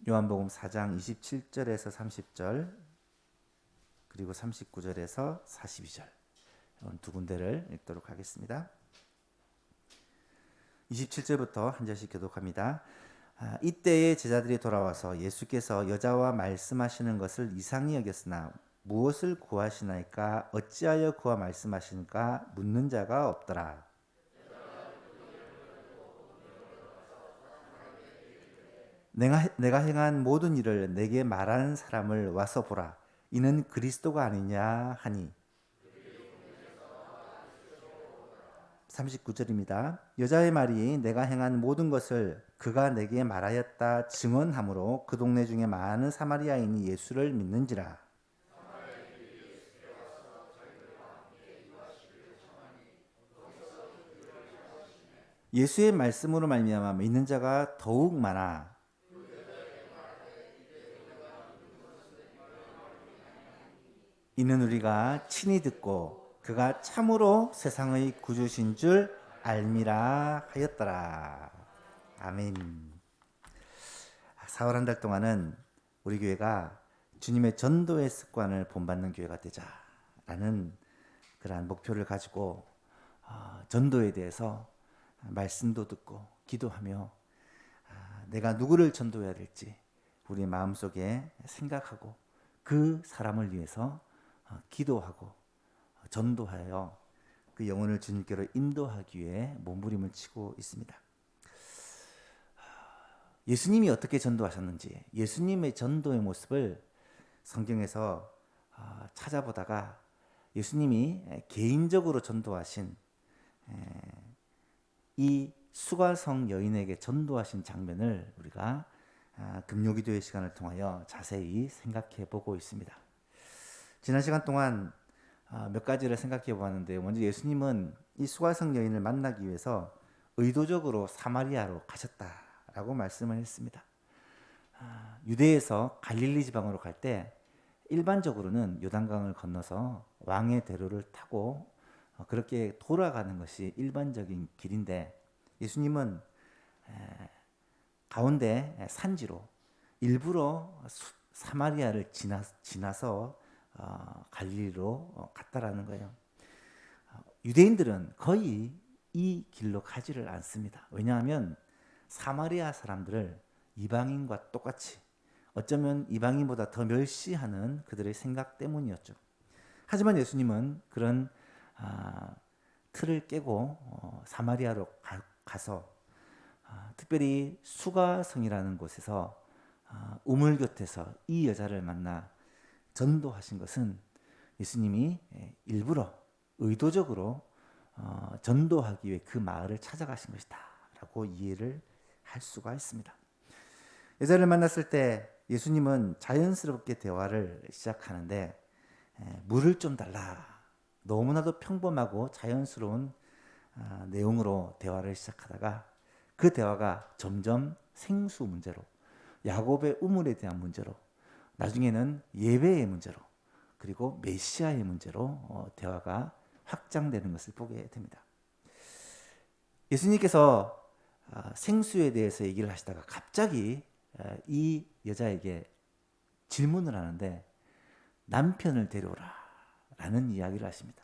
요한복음 4장 27절에서 30절 그리고 39절에서 42절 두 군데를 읽도록 하겠습니다. 27절부터 한 절씩 교독합니다. 이때에 제자들이 돌아와서 예수께서 여자와 말씀하시는 것을 이상히 여겼으나 무엇을 구하시나이까 어찌하여 그와 말씀하시니까 묻는 자가 없더라. 내가 행한 모든 일을 내게 말하는 사람을 와서 보라. 이는 그리스도가 아니냐 하니. 39절입니다. 여자의 말이 내가 행한 모든 것을 그가 내게 말하였다 증언하므로 그 동네 중에 많은 사마리아인이 예수를 믿는지라. 예수의 말씀으로 말미암아 믿는 자가 더욱 많아. 이는 우리가 친히 듣고 그가 참으로 세상의 구주신 줄 알미라 하였더라. 아멘. 4월 한 달 동안은 우리 교회가 주님의 전도의 습관을 본받는 교회가 되자라는 그러한 목표를 가지고 전도에 대해서 말씀도 듣고 기도하며 내가 누구를 전도해야 될지 우리 마음속에 생각하고 그 사람을 위해서 기도하고 전도하여 그 영혼을 주님께로 인도하기 위해 몸부림을 치고 있습니다. 예수님이 어떻게 전도하셨는지 예수님의 전도의 모습을 성경에서 찾아보다가 예수님이 개인적으로 전도하신 이 수가성 여인에게 전도하신 장면을 우리가 금요기도의 시간을 통하여 자세히 생각해 보고 있습니다. 지난 시간 동안 몇 가지를 생각해 보았는데요. 먼저 예수님은 이 수가성 여인을 만나기 위해서 의도적으로 사마리아로 가셨다라고 말씀을 했습니다. 유대에서 갈릴리 지방으로 갈 때 일반적으로는 요단강을 건너서 왕의 대로를 타고 그렇게 돌아가는 것이 일반적인 길인데 예수님은 가운데 산지로 일부러 사마리아를 지나서 갈릴리로 갔다라는 거예요. 유대인들은 거의 이 길로 가지를 않습니다. 왜냐하면 사마리아 사람들을 이방인과 똑같이 어쩌면 이방인보다 더 멸시하는 그들의 생각 때문이었죠. 하지만 예수님은 그런 틀을 깨고 사마리아로 가서 특별히 수가성이라는 곳에서 우물 곁에서 이 여자를 만나 전도하신 것은 예수님이 일부러 의도적으로 전도하기 위해 그 마을을 찾아가신 것이다 라고 이해를 할 수가 있습니다. 여자를 만났을 때 예수님은 자연스럽게 대화를 시작하는데 물을 좀 달라. 너무나도 평범하고 자연스러운 내용으로 대화를 시작하다가 그 대화가 점점 생수 문제로, 야곱의 우물에 대한 문제로, 나중에는 예배의 문제로, 그리고 메시아의 문제로 대화가 확장되는 것을 보게 됩니다. 예수님께서 생수에 대해서 얘기를 하시다가 갑자기 이 여자에게 질문을 하는데 남편을 데려오라 라는 이야기를 하십니다.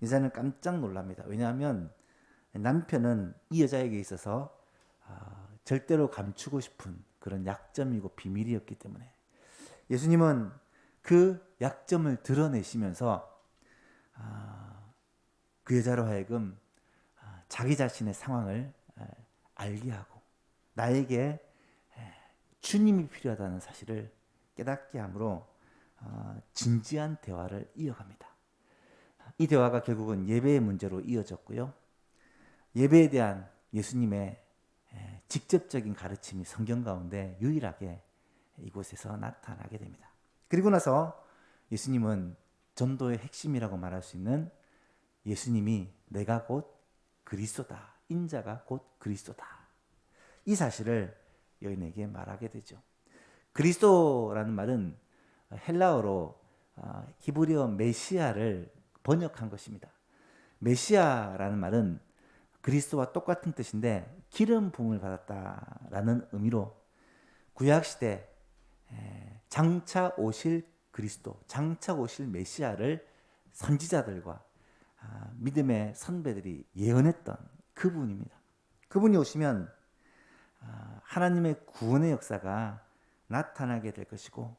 여자는 깜짝 놀랍니다. 왜냐하면 남편은 이 여자에게 있어서 절대로 감추고 싶은 그런 약점이고 비밀이었기 때문에 예수님은 그 약점을 드러내시면서 그 여자로 하여금 자기 자신의 상황을 알게 하고 나에게 주님이 필요하다는 사실을 깨닫게 함으로 진지한 대화를 이어갑니다. 이 대화가 결국은 예배의 문제로 이어졌고요. 예배에 대한 예수님의 직접적인 가르침이 성경 가운데 유일하게 이곳에서 나타나게 됩니다. 그리고 나서 예수님은 전도의 핵심이라고 말할 수 있는 예수님이 내가 곧 그리스도다. 인자가 곧 그리스도다. 이 사실을 여인에게 말하게 되죠. 그리스도라는 말은 헬라어로 히브리어 메시아를 번역한 것입니다. 메시아라는 말은 그리스도와 똑같은 뜻인데 기름 부음을 받았다라는 의미로 구약시대 장차 오실 그리스도, 장차 오실 메시아를 선지자들과 믿음의 선배들이 예언했던 그분입니다. 그분이 오시면 하나님의 구원의 역사가 나타나게 될 것이고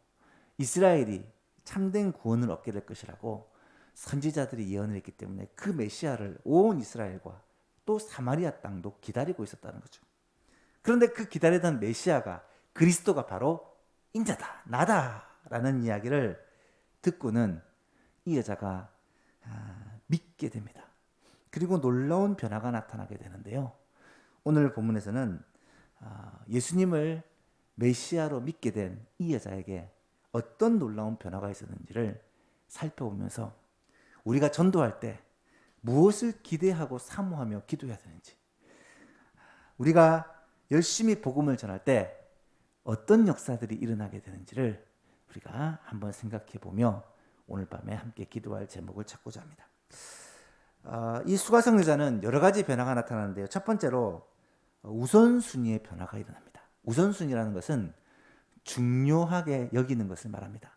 이스라엘이 참된 구원을 얻게 될 것이라고 선지자들이 예언을 했기 때문에 그 메시아를 온 이스라엘과 또 사마리아 땅도 기다리고 있었다는 거죠. 그런데 그 기다리던 메시아가 그리스도가 바로 인자다, 나다라는 이야기를 듣고는 이 여자가 믿게 됩니다. 그리고 놀라운 변화가 나타나게 되는데요. 오늘 본문에서는 예수님을 메시아로 믿게 된 이 여자에게 어떤 놀라운 변화가 있었는지를 살펴보면서 우리가 전도할 때 무엇을 기대하고 사모하며 기도해야 되는지, 우리가 열심히 복음을 전할 때 어떤 역사들이 일어나게 되는지를 우리가 한번 생각해 보며 오늘 밤에 함께 기도할 제목을 찾고자 합니다. 이 수가성 여자는 여러 가지 변화가 나타나는데요. 첫 번째로 우선순위의 변화가 일어납니다. 우선순위라는 것은 중요하게 여기는 것을 말합니다.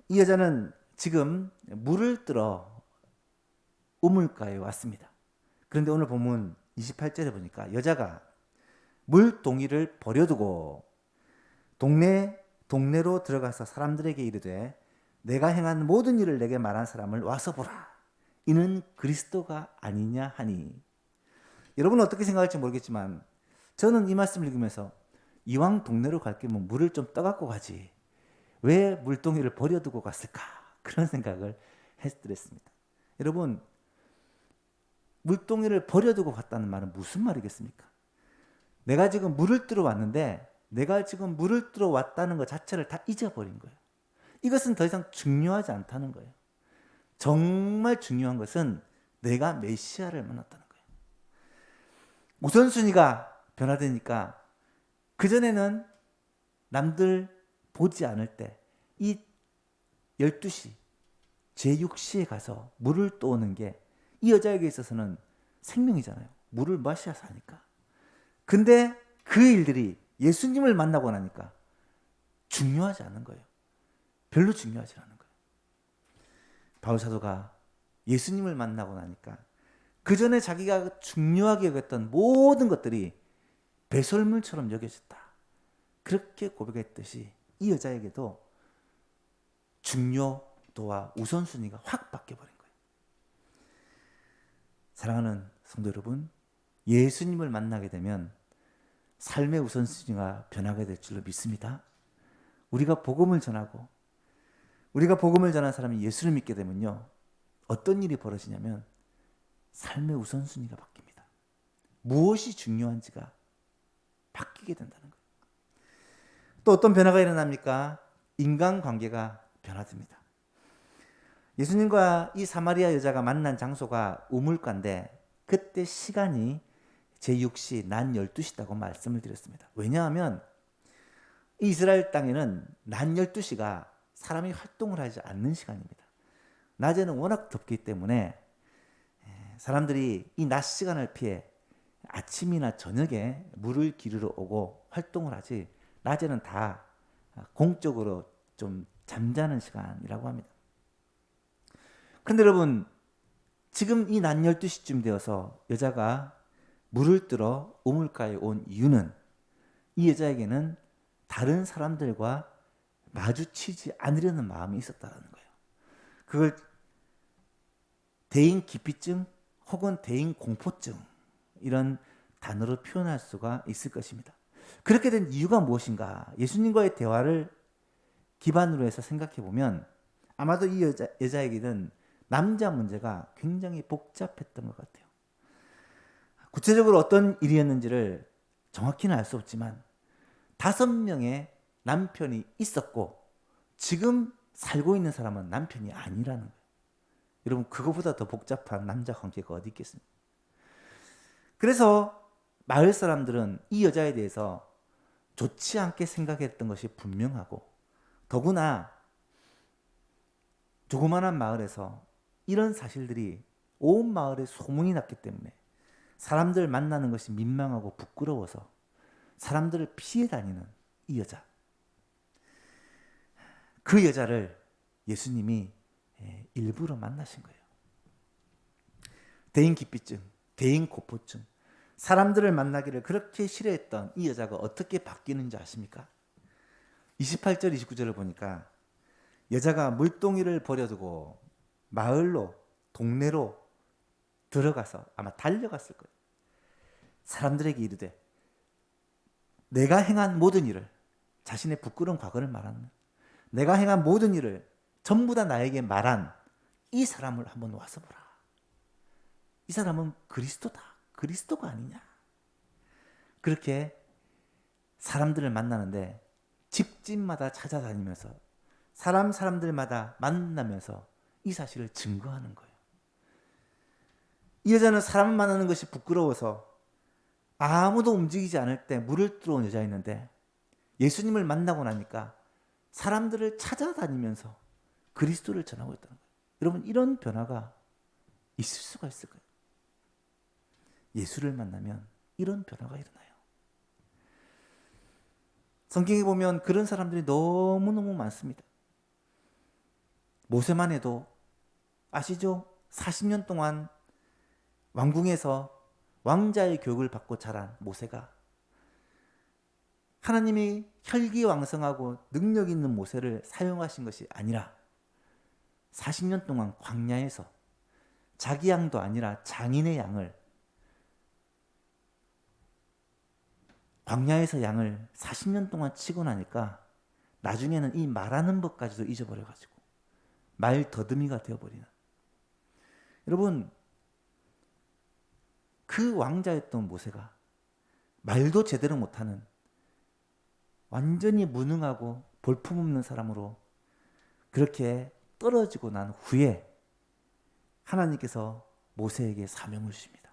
이 여자는 지금 물을 뜨러 우물가에 왔습니다. 그런데 오늘 본문 28절에 보니까 여자가 물동이를 버려두고 동네로 들어가서 사람들에게 이르되 내가 행한 모든 일을 내게 말한 사람을 와서 보라. 이는 그리스도가 아니냐 하니. 여러분은 어떻게 생각할지 모르겠지만 저는 이 말씀을 읽으면서 이왕 동네로 갈 거면 물을 좀 떠갖고 가지 왜 물동이를 버려두고 갔을까, 그런 생각을 했습니다. 여러분, 물동이를 버려두고 갔다는 말은 무슨 말이겠습니까? 내가 지금 물을 뜨러 왔는데 내가 지금 물을 뜨러 왔다는 것 자체를 다 잊어버린 거예요. 이것은 더 이상 중요하지 않다는 거예요. 정말 중요한 것은 내가 메시아를 만났다는 거예요. 우선순위가 변화되니까 그전에는 남들 보지 않을 때 이 12시, 제6시에 가서 물을 떠오는 게 이 여자에게 있어서는 생명이잖아요. 물을 마셔야 사니까. 근데 그 일들이 예수님을 만나고 나니까 중요하지 않은 거예요. 별로 중요하지 않은 거예요. 바울 사도가 예수님을 만나고 나니까 그 전에 자기가 중요하게 여겼던 모든 것들이 배설물처럼 여겨졌다. 그렇게 고백했듯이 이 여자에게도 중요도와 우선순위가 확 바뀌어버린 거예요. 사랑하는 성도 여러분, 예수님을 만나게 되면 삶의 우선순위가 변하게 될 줄로 믿습니다. 우리가 복음을 전하고 우리가 복음을 전하는 사람이 예수를 믿게 되면요, 어떤 일이 벌어지냐면 삶의 우선순위가 바뀝니다. 무엇이 중요한지가 바뀌게 된다는 거예요. 또 어떤 변화가 일어납니까? 인간관계가 변화됩니다. 예수님과 이 사마리아 여자가 만난 장소가 우물가인데 그때 시간이 제6시, 낮 12시다고 말씀을 드렸습니다. 왜냐하면 이스라엘 땅에는 낮 12시가 사람이 활동을 하지 않는 시간입니다. 낮에는 워낙 덥기 때문에 사람들이 이 낮 시간을 피해 아침이나 저녁에 물을 기르러 오고 활동을 하지, 낮에는 다 공적으로 좀 잠자는 시간이라고 합니다. 그런데 여러분, 지금 이 낮 12시쯤 되어서 여자가 물을 뜨러 우물가에 온 이유는 이 여자에게는 다른 사람들과 마주치지 않으려는 마음이 있었다는 거예요. 그걸 대인 기피증 혹은 대인 공포증, 이런 단어로 표현할 수가 있을 것입니다. 그렇게 된 이유가 무엇인가? 예수님과의 대화를 기반으로 해서 생각해 보면 아마도 이 여자에게는 남자 문제가 굉장히 복잡했던 것 같아요. 구체적으로 어떤 일이었는지를 정확히는 알 수 없지만 5명의 남편이 있었고 지금 살고 있는 사람은 남편이 아니라는 거예요. 여러분, 그거보다 더 복잡한 남자 관계가 어디 있겠습니까? 그래서 마을 사람들은 이 여자에 대해서 좋지 않게 생각했던 것이 분명하고, 더구나 조그마한 마을에서 이런 사실들이 온 마을에 소문이 났기 때문에 사람들 만나는 것이 민망하고 부끄러워서 사람들을 피해 다니는 이 여자. 그 여자를 예수님이 일부러 만나신 거예요. 대인기피증, 대인고포증, 사람들을 만나기를 그렇게 싫어했던 이 여자가 어떻게 바뀌는지 아십니까? 28절, 29절을 보니까 여자가 물동이를 버려두고 마을로, 동네로 들어가서 아마 달려갔을 거예요. 사람들에게 이르되 내가 행한 모든 일을, 자신의 부끄러운 과거를 말하는, 내가 행한 모든 일을 전부 다 나에게 말한 이 사람을 한번 와서 보라. 이 사람은 그리스도다. 그리스도가 아니냐. 그렇게 사람들을 만나는데 집집마다 찾아다니면서 사람들마다 만나면서 이 사실을 증거하는 거예요. 이 여자는 사람을 만나는 것이 부끄러워서 아무도 움직이지 않을 때 물을 들어온 여자였는데 예수님을 만나고 나니까 사람들을 찾아다니면서 그리스도를 전하고 있다는 거예요. 여러분, 이런 변화가 있을 수가 있을 거예요. 예수를 만나면 이런 변화가 일어나요. 성경에 보면 그런 사람들이 너무너무 많습니다. 모세만 해도 아시죠? 40년 동안 왕궁에서 왕자의 교육을 받고 자란 모세가 하나님이 혈기왕성하고 능력 있는 모세를 사용하신 것이 아니라 40년 동안 광야에서 자기 양도 아니라 장인의 양을, 광야에서 양을 40년 동안 치고 나니까 나중에는 이 말하는 법까지도 잊어버려가지고 말 더듬이가 되어버리는. 여러분, 그 왕자였던 모세가 말도 제대로 못하는 완전히 무능하고 볼품없는 사람으로 그렇게 떨어지고 난 후에 하나님께서 모세에게 사명을 주십니다.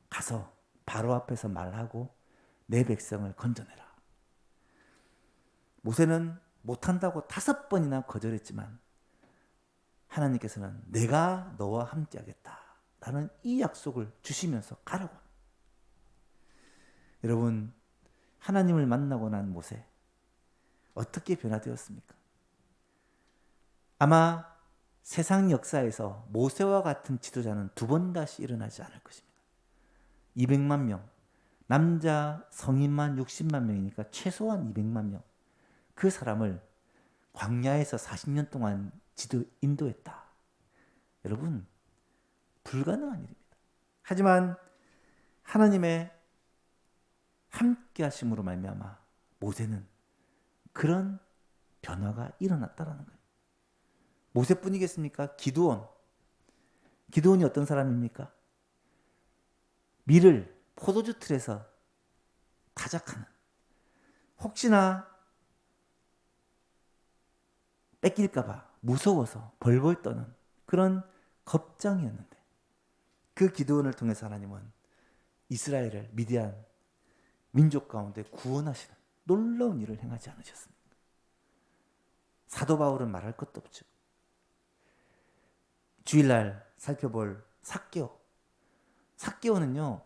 가서 바로 앞에서 말하고 내 백성을 건져내라. 모세는 못한다고 5번이나 거절했지만 하나님께서는 내가 너와 함께하겠다 라는 이 약속을 주시면서 가라고 합니다. 여러분, 하나님을 만나고 난 모세 어떻게 변화되었습니까? 아마 세상 역사에서 모세와 같은 지도자는 두 번 다시 일어나지 않을 것입니다. 200만 명, 남자 성인만 60만 명이니까 최소한 200만 명. 그 사람을 광야에서 40년 동안 인도했다. 여러분, 불가능한 일입니다. 하지만 하나님의 함께 하심으로 말미암아 모세는 그런 변화가 일어났다라는 거예요. 모세뿐이겠습니까? 기드온이 어떤 사람입니까? 밀을 포도주 틀에서 타작하는, 혹시나 뺏길까봐 무서워서 벌벌 떠는 그런 겁장이었는데 그 기드온을 통해서 하나님은 이스라엘을 미디안 민족 가운데 구원하시는 놀라운 일을 행하지 않으셨습니까? 사도 바울은 말할 것도 없죠. 주일날 살펴볼 삭개오. 삭개오는요,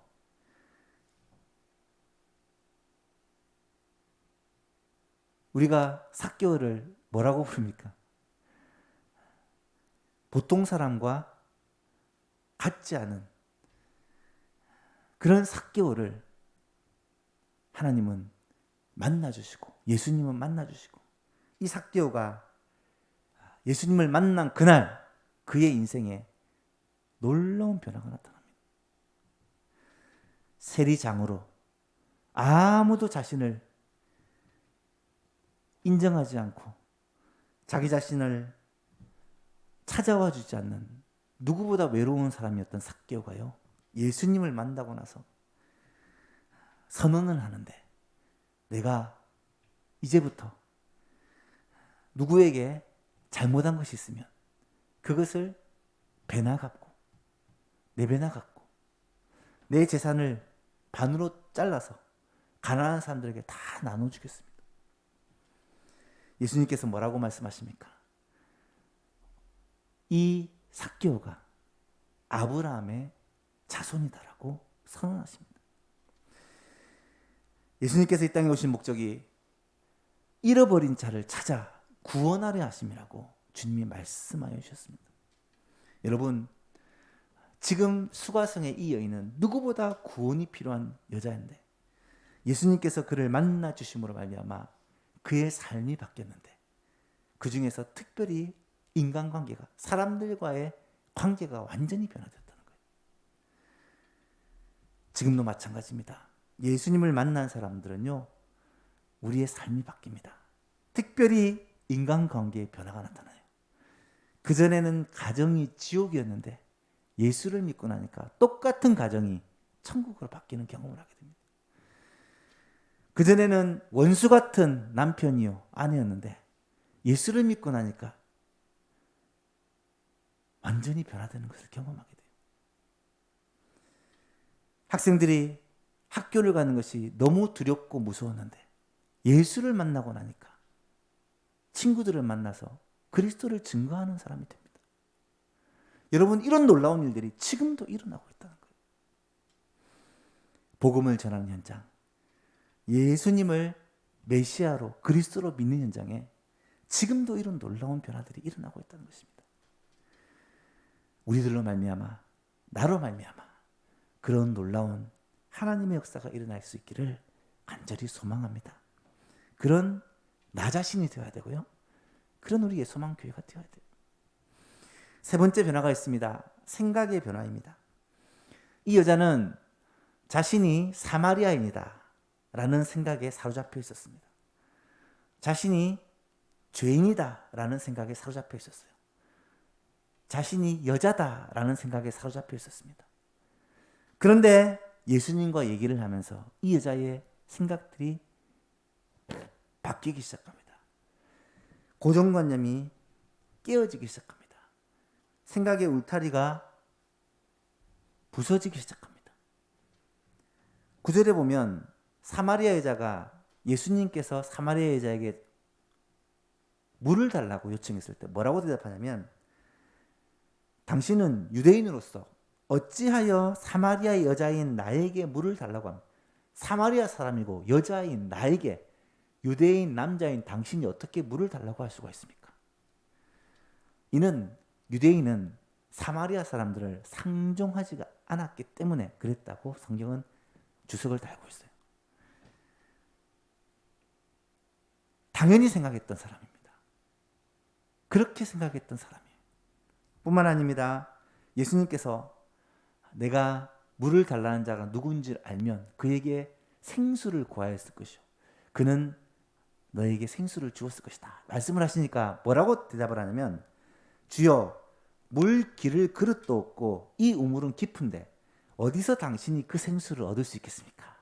우리가 삭개오를 뭐라고 부릅니까? 보통 사람과 같지 않은 그런 삭개오를 하나님은 만나주시고 예수님은 만나주시고, 이 삭개오가 예수님을 만난 그날 그의 인생에 놀라운 변화가 나타납니다. 세리장으로 아무도 자신을 인정하지 않고 자기 자신을 찾아와 주지 않는 누구보다 외로운 사람이었던 삭개오가요, 예수님을 만나고 나서 선언을 하는데, 내가 이제부터 누구에게 잘못한 것이 있으면 그것을 배나 갚고 내 배나 갚고 내 재산을 반으로 잘라서 가난한 사람들에게 다 나눠주겠습니다. 예수님께서 뭐라고 말씀하십니까? 이 삭개오가 아브라함의 자손이다라고 선언하십니다. 예수님께서 이 땅에 오신 목적이 잃어버린 자를 찾아 구원하려 하심이라고 주님이 말씀하여 주셨습니다. 여러분, 지금 수가성의 이 여인은 누구보다 구원이 필요한 여자인데 예수님께서 그를 만나 주심으로 말미암아 그의 삶이 바뀌었는데, 그 중에서 특별히 인간관계가, 사람들과의 관계가 완전히 변화됐다는 거예요. 지금도 마찬가지입니다. 예수님을 만난 사람들은요, 우리의 삶이 바뀝니다. 특별히 인간관계의 변화가 나타나요. 그전에는 가정이 지옥이었는데 예수를 믿고 나니까 똑같은 가정이 천국으로 바뀌는 경험을 하게 됩니다. 그전에는 원수 같은 남편이요, 아내였는데 예수를 믿고 나니까 완전히 변화되는 것을 경험하게 돼요. 학생들이 학교를 가는 것이 너무 두렵고 무서웠는데 예수를 만나고 나니까 친구들을 만나서 그리스도를 증거하는 사람이 됩니다. 여러분, 이런 놀라운 일들이 지금도 일어나고 있다는 거예요. 복음을 전하는 현장, 예수님을 메시아로, 그리스도로 믿는 현장에 지금도 이런 놀라운 변화들이 일어나고 있다는 것입니다. 우리들로 말미암아, 나로 말미암아 그런 놀라운 하나님의 역사가 일어날 수 있기를 간절히 소망합니다. 그런 나 자신이 되어야 되고요, 그런 우리의 소망교회가 되어야 돼요. 세 번째 변화가 있습니다. 생각의 변화입니다. 이 여자는 자신이 사마리아인이다 라는 생각에 사로잡혀 있었습니다. 자신이 죄인이다 라는 생각에 사로잡혀 있었어요. 자신이 여자다 라는 생각에 사로잡혀 있었습니다. 그런데 예수님과 얘기를 하면서 이 여자의 생각들이 바뀌기 시작합니다. 고정관념이 깨어지기 시작합니다. 생각의 울타리가 부서지기 시작합니다. 9절에 보면 사마리아 여자가 예수님께서 사마리아 여자에게 물을 달라고 요청했을 때 뭐라고 대답하냐면, 당신은 유대인으로서 어찌하여 사마리아 여자인 나에게 물을 달라고 합니까? 사마리아 사람이고 여자인 나에게, 유대인 남자인 당신이 어떻게 물을 달라고 할 수가 있습니까? 이는 유대인은 사마리아 사람들을 상종하지가 않았기 때문에 그랬다고 성경은 주석을 달고 있어요. 당연히 생각했던 사람입니다. 그렇게 생각했던 사람이에요. 뿐만 아닙니다. 예수님께서 내가 물을 달라는 자가 누군지 알면 그에게 생수를 구하였을 것이요, 그는 너에게 생수를 주었을 것이다 말씀을 하시니까 뭐라고 대답을 하냐면, 주여, 물 기를 그릇도 없고 이 우물은 깊은데 어디서 당신이 그 생수를 얻을 수 있겠습니까?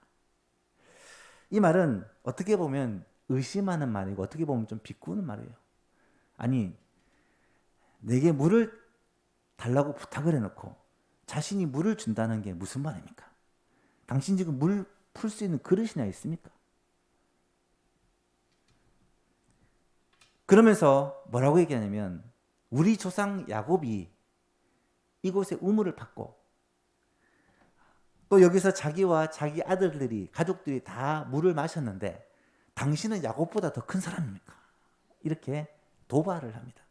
이 말은 어떻게 보면 의심하는 말이고 어떻게 보면 좀 비꼬는 말이에요. 아니, 내게 물을 달라고 부탁을 해놓고 자신이 물을 준다는 게 무슨 말입니까? 당신 지금 물 풀 수 있는 그릇이나 있습니까? 그러면서 뭐라고 얘기하냐면, 우리 조상 야곱이 이곳에 우물을 팠고 또 여기서 자기와 자기 아들들이, 가족들이 다 물을 마셨는데 당신은 야곱보다 더 큰 사람입니까? 이렇게 도발을 합니다.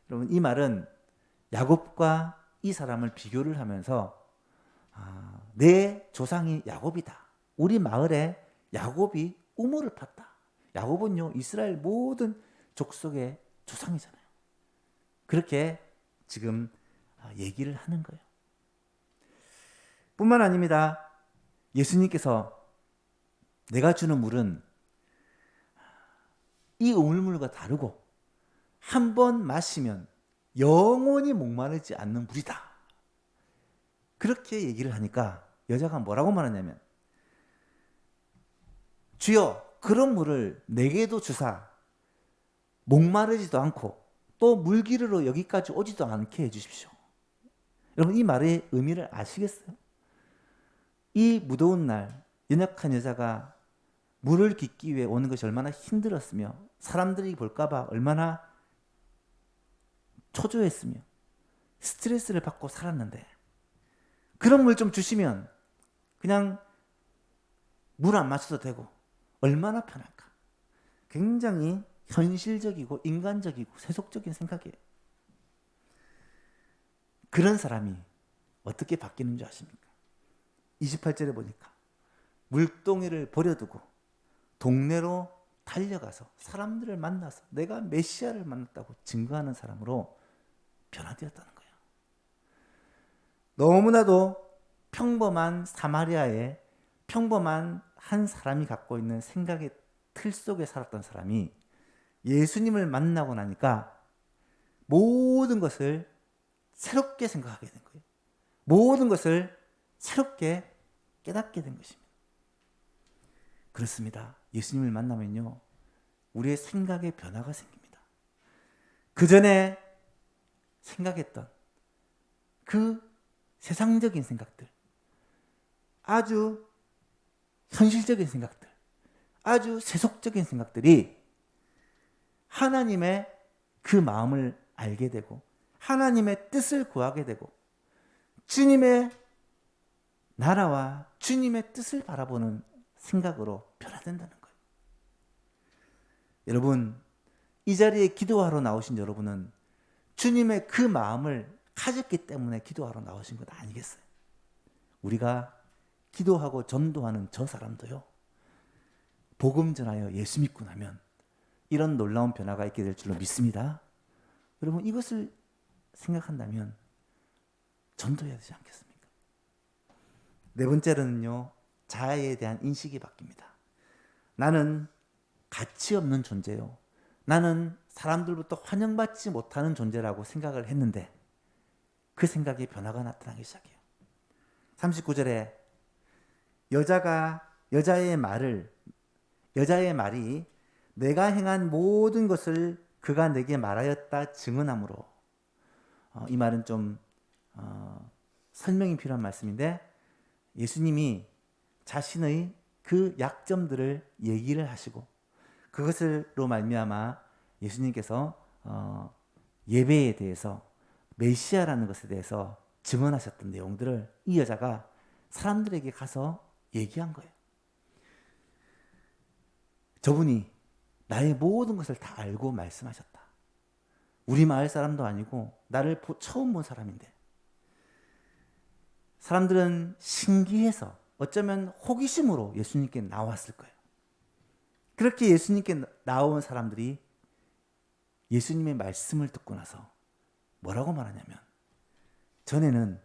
여러분, 이 말은 야곱과 이 사람을 비교를 하면서 내 조상이 야곱이다, 우리 마을에 야곱이 우물을 팠다. 야곱은요, 이스라엘 모든 족속의 조상이잖아요. 그렇게 지금 얘기를 하는 거예요. 뿐만 아닙니다. 예수님께서 내가 주는 물은 이 우물물과 다르고 한 번 마시면 영원히 목마르지 않는 물이다. 그렇게 얘기를 하니까 여자가 뭐라고 말하냐면, 주여, 그런 물을 내게도 주사 목마르지도 않고 또 물기르러 여기까지 오지도 않게 해주십시오. 여러분, 이 말의 의미를 아시겠어요? 이 무더운 날 연약한 여자가 물을 깃기 위해 오는 것이 얼마나 힘들었으며 사람들이 볼까봐 얼마나 초조했으며 스트레스를 받고 살았는데, 그런 물 좀 주시면 그냥 물 안 마셔도 되고 얼마나 편할까. 굉장히 현실적이고 인간적이고 세속적인 생각이에요. 그런 사람이 어떻게 바뀌는 줄 아십니까? 28절에 보니까 물동이를 버려두고 동네로 달려가서 사람들을 만나서 내가 메시아를 만났다고 증거하는 사람으로 변화되었다는 거예요. 너무나도 평범한 사마리아의 평범한 한 사람이 갖고 있는 생각의 틀 속에 살았던 사람이 예수님을 만나고 나니까 모든 것을 새롭게 생각하게 된 거예요. 모든 것을 새롭게 깨닫게 된 것입니다. 그렇습니다. 예수님을 만나면요, 우리의 생각의 변화가 생깁니다. 그 전에 생각했던 그 세상적인 생각들, 아주 현실적인 생각들, 아주 세속적인 생각들이 하나님의 그 마음을 알게 되고 하나님의 뜻을 구하게 되고 주님의 나라와 주님의 뜻을 바라보는 생각으로 변화된다는 거예요. 여러분, 이 자리에 기도하러 나오신 여러분은 주님의 그 마음을 가졌기 때문에 기도하러 나오신 것 아니겠어요? 우리가 기도하고 전도하는 저 사람도요, 복음 전하여 예수 믿고 나면 이런 놀라운 변화가 있게 될 줄로 믿습니다. 여러분, 이것을 생각한다면 전도해야 되지 않겠습니까? 네 번째로는요, 자아에 대한 인식이 바뀝니다. 나는 가치 없는 존재요. 나는 사람들부터 환영받지 못하는 존재라고 생각을 했는데 그 생각의 변화가 나타나기 시작해요. 39절에 여자의 말이 내가 행한 모든 것을 그가 내게 말하였다 증언하므로, 이 말은 좀 설명이 필요한 말씀인데, 예수님이 자신의 그 약점들을 얘기를 하시고 그것으로 말미암아 예수님께서 예배에 대해서 메시아라는 것에 대해서 증언하셨던 내용들을 이 여자가 사람들에게 가서 얘기한 거예요. 저분이 나의 모든 것을 다 알고 말씀하셨다. 우리 마을 사람도 아니고 나를 처음 본 사람인데, 사람들은 신기해서 어쩌면 호기심으로 예수님께 나왔을 거예요. 그렇게 예수님께 나온 사람들이 예수님의 말씀을 듣고 나서 뭐라고 말하냐면, 전에는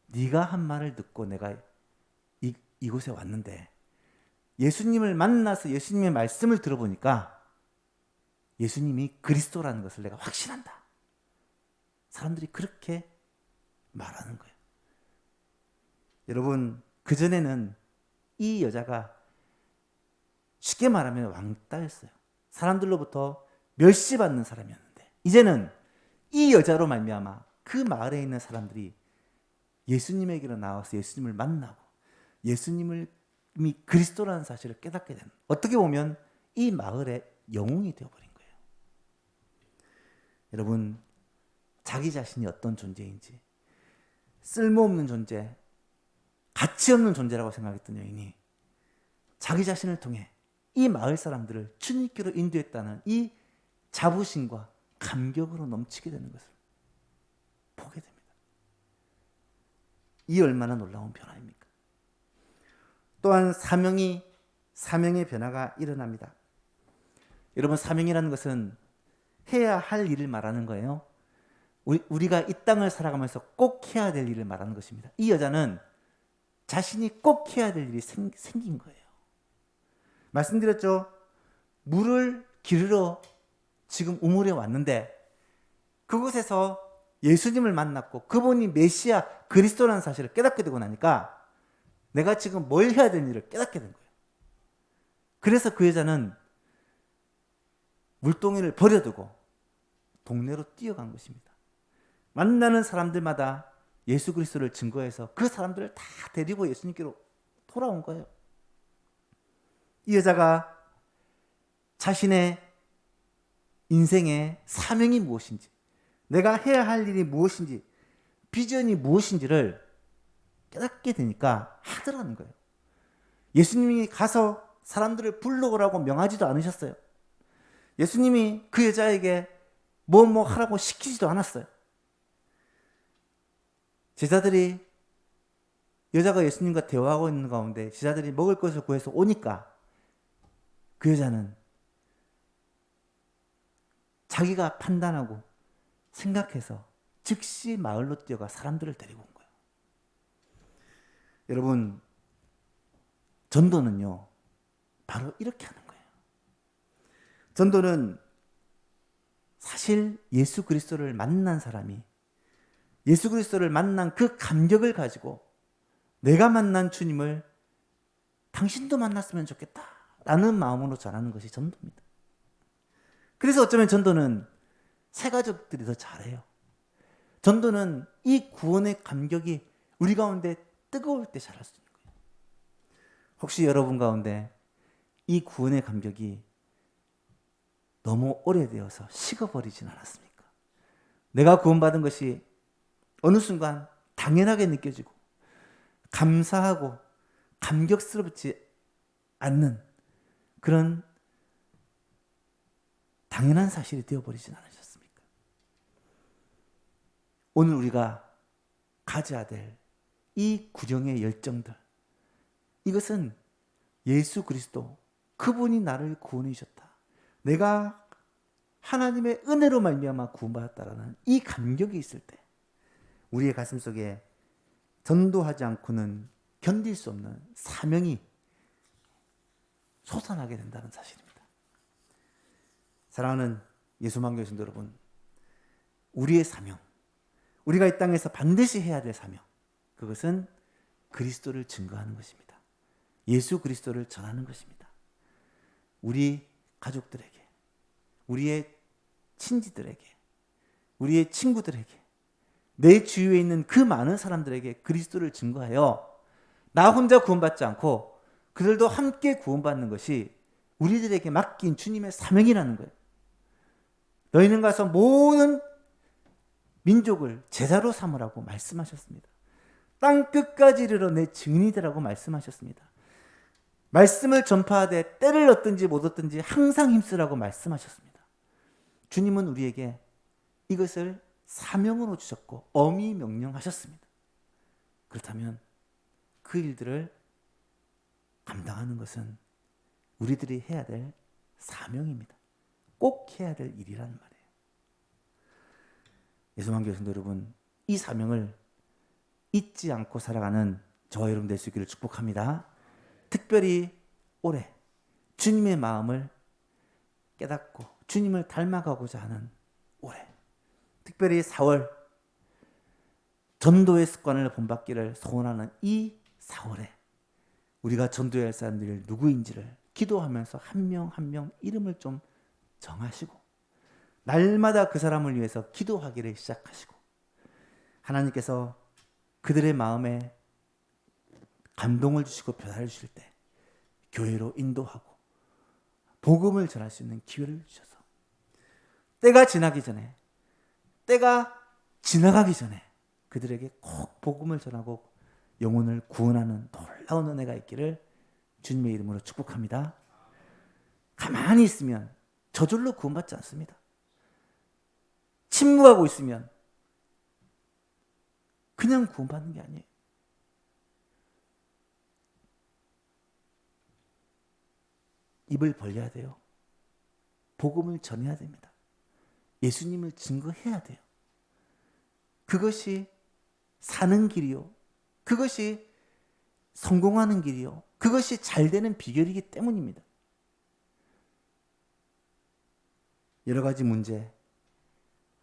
네가 한 말을 듣고 내가 이곳에 왔는데 예수님을 만나서 예수님의 말씀을 들어보니까 예수님이 그리스도라는 것을 내가 확신한다. 사람들이 그렇게 말하는 거예요. 여러분, 그전에는 이 여자가 쉽게 말하면 왕따였어요. 사람들로부터 멸시받는 사람이었는데, 이제는 이 여자로 말미암아 그 마을에 있는 사람들이 예수님에게로 나와서 예수님을 만나고 예수님이 그리스도라는 사실을 깨닫게 되는, 어떻게 보면 이 마을의 영웅이 되어버린 거예요. 여러분, 자기 자신이 어떤 존재인지, 쓸모없는 존재, 가치 없는 존재라고 생각했던 여인이 자기 자신을 통해 이 마을 사람들을 주님께로 인도했다는 이 자부심과 감격으로 넘치게 되는 것을 보게 됩니다. 이 얼마나 놀라운 변화입니까? 또한 사명의 변화가 일어납니다. 여러분, 사명이라는 것은 해야 할 일을 말하는 거예요. 우리가 이 땅을 살아가면서 꼭 해야 될 일을 말하는 것입니다. 이 여자는 자신이 꼭 해야 될 일이 생긴 거예요. 말씀드렸죠? 물을 기르러 지금 우물에 왔는데 그곳에서 예수님을 만났고 그분이 메시아 그리스도라는 사실을 깨닫게 되고 나니까 내가 지금 뭘 해야 되는지를 깨닫게 된 거예요. 그래서 그 여자는 물동이를 버려두고 동네로 뛰어간 것입니다. 만나는 사람들마다 예수 그리스도를 증거해서 그 사람들을 다 데리고 예수님께로 돌아온 거예요. 이 여자가 자신의 인생의 사명이 무엇인지, 내가 해야 할 일이 무엇인지, 비전이 무엇인지를 깨닫게 되니까 하더라는 거예요. 예수님이 가서 사람들을 불러오라고 명하지도 않으셨어요. 예수님이 그 여자에게 뭐 하라고 시키지도 않았어요. 제자들이 여자가 예수님과 대화하고 있는 가운데 제자들이 먹을 것을 구해서 오니까 그 여자는 자기가 판단하고 생각해서 즉시 마을로 뛰어가 사람들을 데리고 온 거예요. 여러분, 전도는요, 바로 이렇게 하는 거예요. 전도는 사실 예수 그리스도를 만난 사람이 예수 그리스도를 만난 그 감격을 가지고 내가 만난 주님을 당신도 만났으면 좋겠다 라는 마음으로 전하는 것이 전도입니다. 그래서 어쩌면 전도는 새가족들이 더 잘해요. 전도는 이 구원의 감격이 우리 가운데 뜨거울 때 잘할 수 있는 거예요. 혹시 여러분 가운데 이 구원의 감격이 너무 오래되어서 식어버리진 않았습니까? 내가 구원받은 것이 어느 순간 당연하게 느껴지고 감사하고 감격스럽지 않는 그런 당연한 사실이 되어버리진 않으셨습니까? 오늘 우리가 가져야 될 이 구령의 열정들, 이것은 예수 그리스도 그분이 나를 구원해 주셨다. 내가 하나님의 은혜로 말미암아 구원받았다라는 이 감격이 있을 때 우리의 가슴 속에 전도하지 않고는 견딜 수 없는 사명이 솟아나게 된다는 사실입니다. 사랑하는 예수만교 성도 여러분, 우리의 사명, 우리가 이 땅에서 반드시 해야 될 사명, 그것은 그리스도를 증거하는 것입니다. 예수 그리스도를 전하는 것입니다. 우리 가족들에게, 우리의 친지들에게, 우리의 친구들에게, 내 주위에 있는 그 많은 사람들에게 그리스도를 증거하여 나 혼자 구원받지 않고 그들도 함께 구원받는 것이 우리들에게 맡긴 주님의 사명이라는 거예요. 너희는 가서 모든 민족을 제자로 삼으라고 말씀하셨습니다. 땅 끝까지 이르러 내 증인이 되라고 말씀하셨습니다. 말씀을 전파하되 때를 얻든지 못 얻든지 항상 힘쓰라고 말씀하셨습니다. 주님은 우리에게 이것을 사명으로 주셨고 엄히 명령하셨습니다. 그렇다면 그 일들을 감당하는 것은 우리들이 해야 될 사명입니다. 꼭 해야 될 일이라는 말이에요. 예수만교 성도 여러분, 이 사명을 잊지 않고 살아가는 저와 여러분 될 수 있기를 축복합니다. 특별히 올해 주님의 마음을 깨닫고 주님을 닮아가고자 하는 올해, 특별히 4월 전도의 습관을 본받기를 소원하는 이 4월에 우리가 전도해야 할 사람들이 누구인지를 기도하면서 한 명 한 명 이름을 좀 정하시고 날마다 그 사람을 위해서 기도하기를 시작하시고 하나님께서 그들의 마음에 감동을 주시고 변화를 주실 때 교회로 인도하고 복음을 전할 수 있는 기회를 주셔서 때가 지나기 전에, 때가 지나가기 전에 그들에게 꼭 복음을 전하고 영혼을 구원하는 놀라운 은혜가 있기를 주님의 이름으로 축복합니다. 가만히 있으면 저절로 구원받지 않습니다. 침묵하고 있으면 그냥 구원받는 게 아니에요. 입을 벌려야 돼요. 복음을 전해야 됩니다. 예수님을 증거해야 돼요. 그것이 사는 길이요. 그것이 성공하는 길이요. 그것이 잘 되는 비결이기 때문입니다. 여러 가지 문제,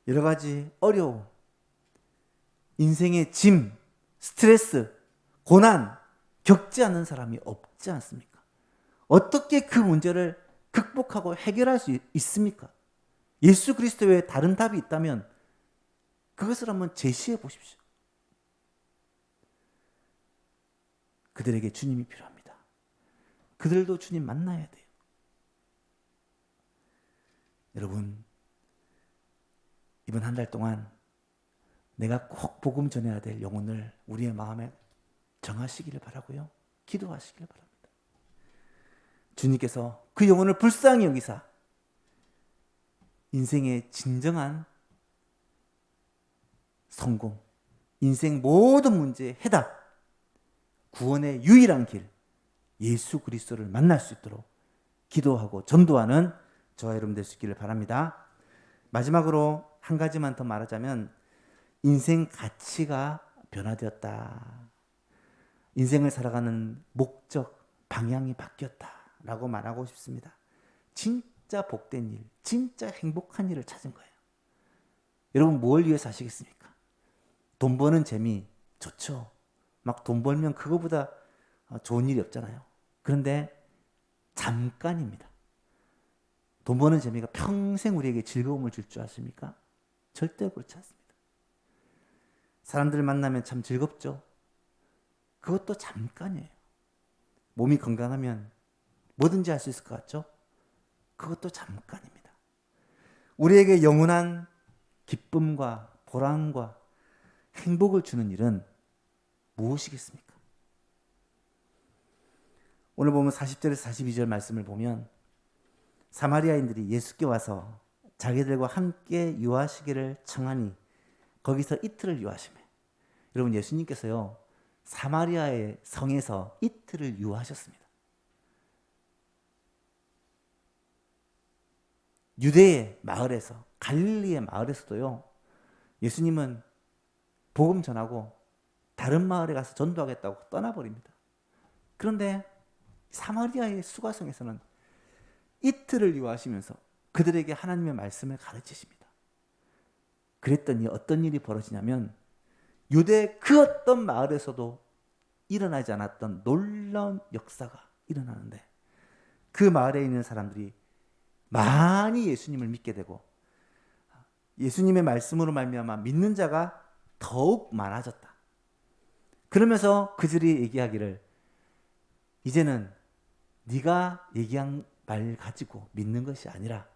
여러 가지 어려움, 인생의 짐, 스트레스, 고난 겪지 않는 사람이 없지 않습니까? 어떻게 그 문제를 극복하고 해결할 수 있습니까? 예수 그리스도 외에 다른 답이 있다면 그것을 한번 제시해 보십시오. 그들에게 주님이 필요합니다. 그들도 주님 만나야 돼요. 여러분, 이번 한 달 동안 내가 꼭 복음 전해야 될 영혼을 우리의 마음에 정하시기를 바라고요. 기도하시기를 바랍니다. 주님께서 그 영혼을 불쌍히 여기사 인생의 진정한 성공, 인생 모든 문제의 해답, 구원의 유일한 길, 예수 그리스도를 만날 수 있도록 기도하고 전도하는 저와 여러분 될 수 있기를 바랍니다. 마지막으로 한 가지만 더 말하자면 인생 가치가 변화되었다. 인생을 살아가는 목적, 방향이 바뀌었다라고 말하고 싶습니다. 진짜 복된 일, 진짜 행복한 일을 찾은 거예요. 여러분 뭘 위해서 사시겠습니까? 돈 버는 재미 좋죠. 막 돈 벌면 그거보다 좋은 일이 없잖아요. 그런데 잠깐입니다. 돈 버는 재미가 평생 우리에게 즐거움을 줄 줄 아십니까? 절대 그렇지 않습니다. 사람들 만나면 참 즐겁죠. 그것도 잠깐이에요. 몸이 건강하면 뭐든지 할 수 있을 것 같죠? 그것도 잠깐입니다. 우리에게 영원한 기쁨과 보람과 행복을 주는 일은 무엇이겠습니까? 오늘 보면 40절에서 42절 말씀을 보면 사마리아인들이 예수께 와서 자기들과 함께 유하시기를 청하니 거기서 이틀을 유하시매. 여러분 예수님께서요 사마리아의 성에서 이틀을 유하셨습니다. 유대의 마을에서, 갈릴리의 마을에서도요 예수님은 복음 전하고 다른 마을에 가서 전도하겠다고 떠나버립니다. 그런데 사마리아의 수가성에서는 이틀을 유하시면서 그들에게 하나님의 말씀을 가르치십니다. 그랬더니 어떤 일이 벌어지냐면 유대 그 어떤 마을에서도 일어나지 않았던 놀라운 역사가 일어나는데 그 마을에 있는 사람들이 많이 예수님을 믿게 되고 예수님의 말씀으로 말미암아 믿는 자가 더욱 많아졌다. 그러면서 그들이 얘기하기를 이제는 네가 얘기한 말 가지고 믿는 것이 아니라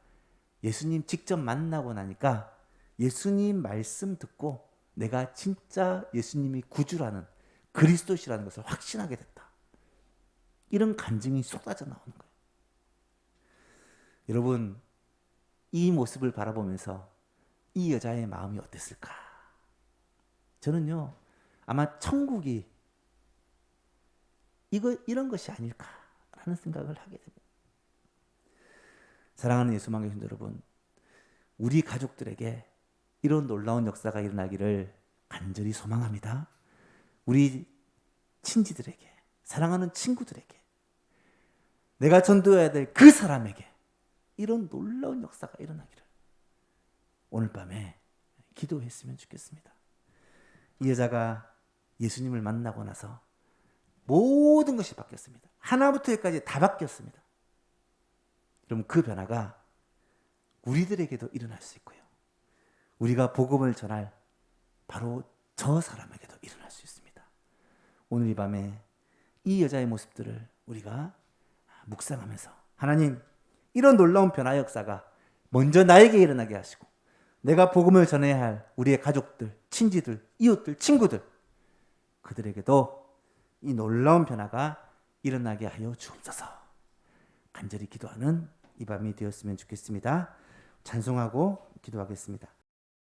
예수님 직접 만나고 나니까 예수님 말씀 듣고 내가 진짜 예수님이 구주라는 그리스도시라는 것을 확신하게 됐다. 이런 간증이 쏟아져 나오는 거예요. 여러분 이 모습을 바라보면서 이 여자의 마음이 어땠을까? 저는요 아마 천국이 이런 것이 아닐까라는 생각을 하게 됩니다. 사랑하는 예수만 계신 여러분, 우리 가족들에게 이런 놀라운 역사가 일어나기를 간절히 소망합니다. 우리 친지들에게, 사랑하는 친구들에게, 내가 전도해야 될 그 사람에게 이런 놀라운 역사가 일어나기를 오늘 밤에 기도했으면 좋겠습니다. 이 여자가 예수님을 만나고 나서 모든 것이 바뀌었습니다. 하나부터 열까지 다 바뀌었습니다. 그럼 그 변화가 우리들에게도 일어날 수 있고요. 우리가 복음을 전할 바로 저 사람에게도 일어날 수 있습니다. 오늘 이 밤에 이 여자의 모습들을 우리가 묵상하면서 하나님 이런 놀라운 변화 역사가 먼저 나에게 일어나게 하시고 내가 복음을 전해야 할 우리의 가족들, 친지들, 이웃들, 친구들 그들에게도 이 놀라운 변화가 일어나게 하여 주옵소서. 간절히 기도하는 이 밤이 되었으면 좋겠습니다. 찬송하고 기도하겠습니다.